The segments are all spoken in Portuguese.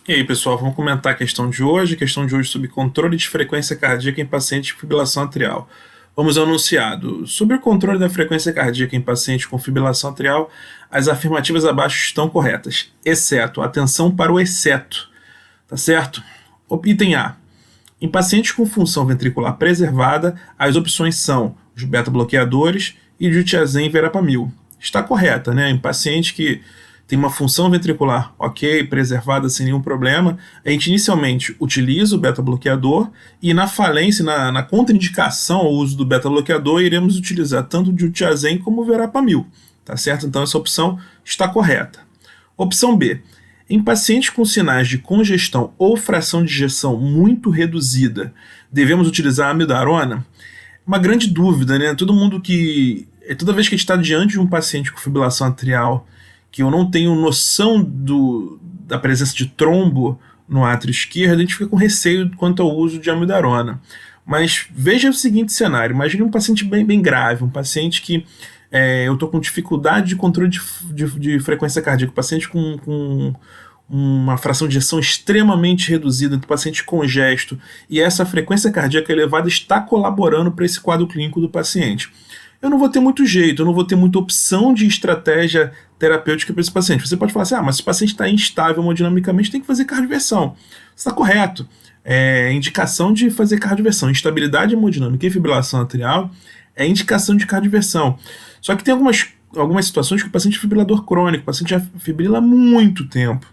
E aí, pessoal, vamos comentar a questão de hoje. A questão de hoje sobre controle de frequência cardíaca em paciente com fibrilação atrial. Vamos ao enunciado. Sobre o controle da frequência cardíaca em paciente com fibrilação atrial, as afirmativas abaixo estão corretas, exceto, atenção para o exceto, tá certo? Item A. Em pacientes com função ventricular preservada, as opções são os beta-bloqueadores e diltiazem e verapamil. Está correta, né? Em paciente que tem uma função ventricular ok, preservada sem nenhum problema, a gente inicialmente utiliza o beta-bloqueador e na falência, na contraindicação ao uso do beta-bloqueador, iremos utilizar tanto o diltiazem como o verapamil, tá certo? Então essa opção está correta. Opção B. Em pacientes com sinais de congestão ou fração de ejeção muito reduzida, devemos utilizar a amiodarona? Uma grande dúvida, né? Toda vez que a gente está diante de um paciente com fibrilação atrial, que eu não tenho noção da presença de trombo no átrio esquerdo, a gente fica com receio quanto ao uso de amiodarona. Mas veja o seguinte cenário, imagine um paciente bem grave, um paciente que eu estou com dificuldade de controle de frequência cardíaca, um paciente com uma fração de ejeção extremamente reduzida, um paciente congesto, e essa frequência cardíaca elevada está colaborando para esse quadro clínico do paciente. Eu não vou ter muito jeito, eu não vou ter muita opção de estratégia terapêutica para esse paciente. Você pode falar assim, mas se o paciente está instável hemodinamicamente, tem que fazer cardioversão. Está correto. Indicação de fazer cardioversão. Instabilidade hemodinâmica e fibrilação atrial é indicação de cardioversão. Só que tem algumas situações que o paciente é fibrilador crônico, o paciente já fibrila há muito tempo.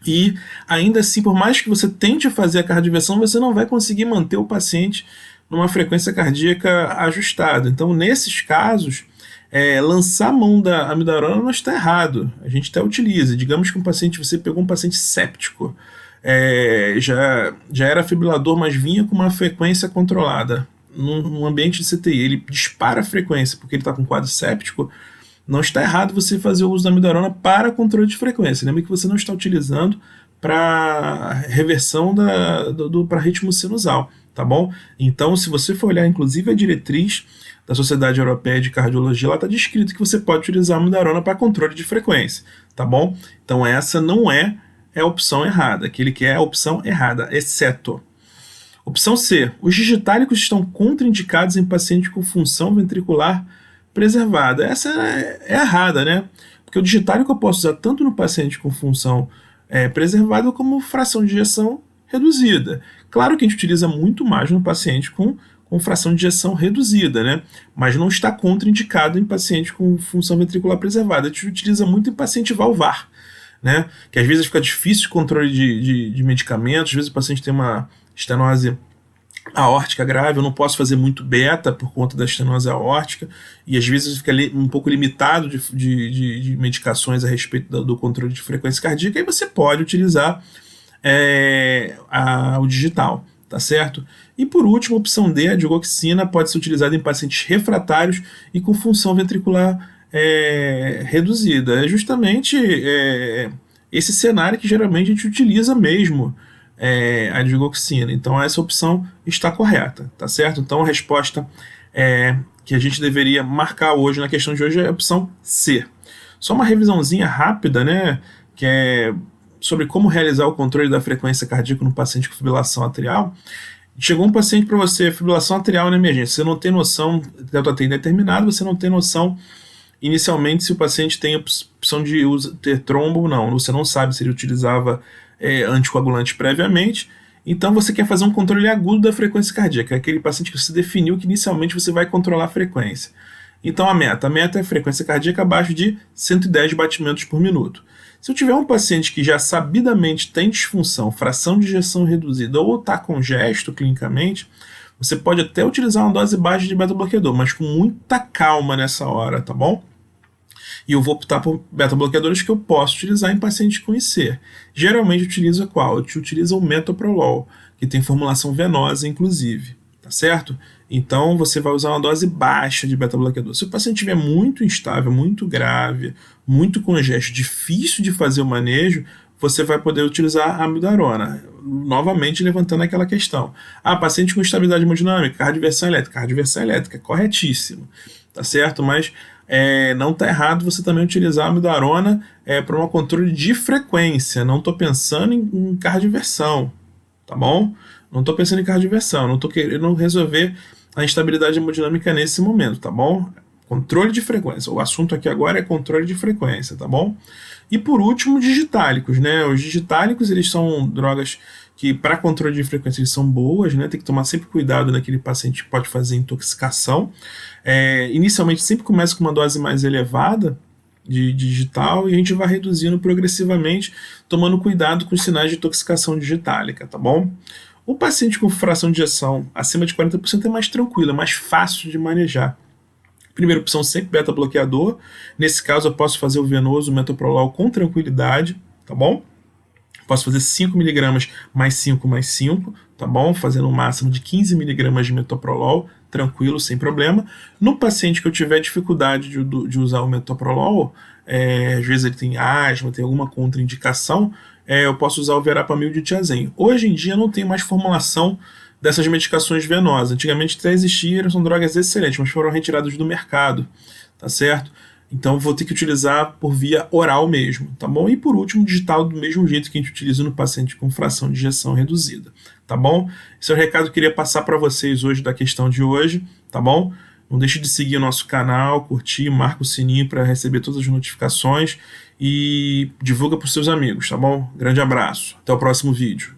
E ainda assim, por mais que você tente fazer a cardioversão, você não vai conseguir manter o paciente numa frequência cardíaca ajustada. Então, nesses casos, lançar a mão da amiodarona não está errado. A gente até utiliza. Digamos que você pegou um paciente séptico, já era fibrilador, mas vinha com uma frequência controlada. Num ambiente de CTI, ele dispara a frequência porque ele está com quadro séptico. Não está errado você fazer o uso da amiodarona para controle de frequência. Lembra que você não está utilizando para reversão para ritmo sinusal, tá bom? Então, se você for olhar, inclusive, a diretriz da Sociedade Europeia de Cardiologia, lá está descrito que você pode utilizar a amiodarona para controle de frequência, tá bom? Então, essa não é a opção errada. Aquele que é a opção errada, exceto. Opção C. Os digitálicos estão contraindicados em paciente com função ventricular preservada. Essa é errada, né? Porque o digitálico eu posso usar tanto no paciente com função preservada como fração de ejeção reduzida. Claro que a gente utiliza muito mais no paciente com fração de ejeção reduzida, né? Mas não está contraindicado em paciente com função ventricular preservada. A gente utiliza muito em paciente valvar, né? Que às vezes fica difícil o controle de medicamentos, às vezes o paciente tem uma estenose aórtica grave, eu não posso fazer muito beta por conta da estenose aórtica, e às vezes fica um pouco limitado de medicações a respeito do controle de frequência cardíaca, e você pode utilizar o digital, tá certo? E por último, a opção D, a digoxina, pode ser utilizada em pacientes refratários e com função ventricular reduzida. É justamente esse cenário que geralmente a gente utiliza mesmo a digoxina. Então essa opção está correta, tá certo? Então a resposta que a gente deveria marcar hoje, na questão de hoje, é a opção C. Só uma revisãozinha rápida, né, que é sobre como realizar o controle da frequência cardíaca no paciente com fibrilação atrial. Chegou um paciente para você, fibrilação atrial na emergência, você não tem noção, delta T indeterminado, você não tem noção inicialmente se o paciente tem a opção de ter trombo ou não, você não sabe se ele utilizava anticoagulante previamente, então você quer fazer um controle agudo da frequência cardíaca, é aquele paciente que você definiu que inicialmente você vai controlar a frequência. Então a meta é a frequência cardíaca abaixo de 110 batimentos por minuto. Se eu tiver um paciente que já sabidamente tem disfunção, fração de ejeção reduzida ou está congesto clinicamente, você pode até utilizar uma dose baixa de beta-bloqueador, mas com muita calma nessa hora, tá bom? E eu vou optar por beta-bloqueadores que eu posso utilizar em pacientes com IC. Geralmente eu utilizo qual? Eu utilizo o metoprolol, que tem formulação venosa, inclusive, tá certo? Então você vai usar uma dose baixa de beta-bloqueador. Se o paciente estiver muito instável, muito grave, muito congesto, difícil de fazer o manejo, você vai poder utilizar a amiodarona. Novamente levantando aquela questão. Paciente com instabilidade hemodinâmica, cardioversão elétrica, corretíssimo, tá certo? Mas não está errado você também utilizar a amiodarona para um controle de frequência. Não estou pensando em cardioversão, tá bom? Não estou pensando em cardioversão, não estou querendo resolver a instabilidade hemodinâmica nesse momento, tá bom? Controle de frequência. O assunto aqui agora é controle de frequência, tá bom? E por último, digitálicos, né? Os digitálicos, eles são drogas que para controle de frequência eles são boas, né? Tem que tomar sempre cuidado naquele paciente que pode fazer intoxicação. Inicialmente sempre começa com uma dose mais elevada de digital e a gente vai reduzindo progressivamente, tomando cuidado com os sinais de intoxicação digitálica, tá bom? O paciente com fração de ejeção acima de 40% é mais tranquilo, é mais fácil de manejar. Primeira opção, sempre beta-bloqueador. Nesse caso, eu posso fazer o venoso, o metoprolol com tranquilidade, tá bom? Posso fazer 5mg mais 5 mais 5, tá bom? Fazendo um máximo de 15mg de metoprolol, tranquilo, sem problema. No paciente que eu tiver dificuldade de usar o metoprolol, às vezes ele tem asma, tem alguma contraindicação, eu posso usar o verapamil de tiazem. Hoje em dia não tem mais formulação dessas medicações venosas. Antigamente até existiam, são drogas excelentes, mas foram retiradas do mercado, tá certo? Então vou ter que utilizar por via oral mesmo, tá bom? E por último, digital do mesmo jeito que a gente utiliza no paciente com fração de ejeção reduzida, tá bom? Esse é o recado que eu queria passar para vocês hoje da questão de hoje, tá bom? Não deixe de seguir o nosso canal, curtir, marca o sininho para receber todas as notificações e divulga para os seus amigos, tá bom? Grande abraço, até o próximo vídeo.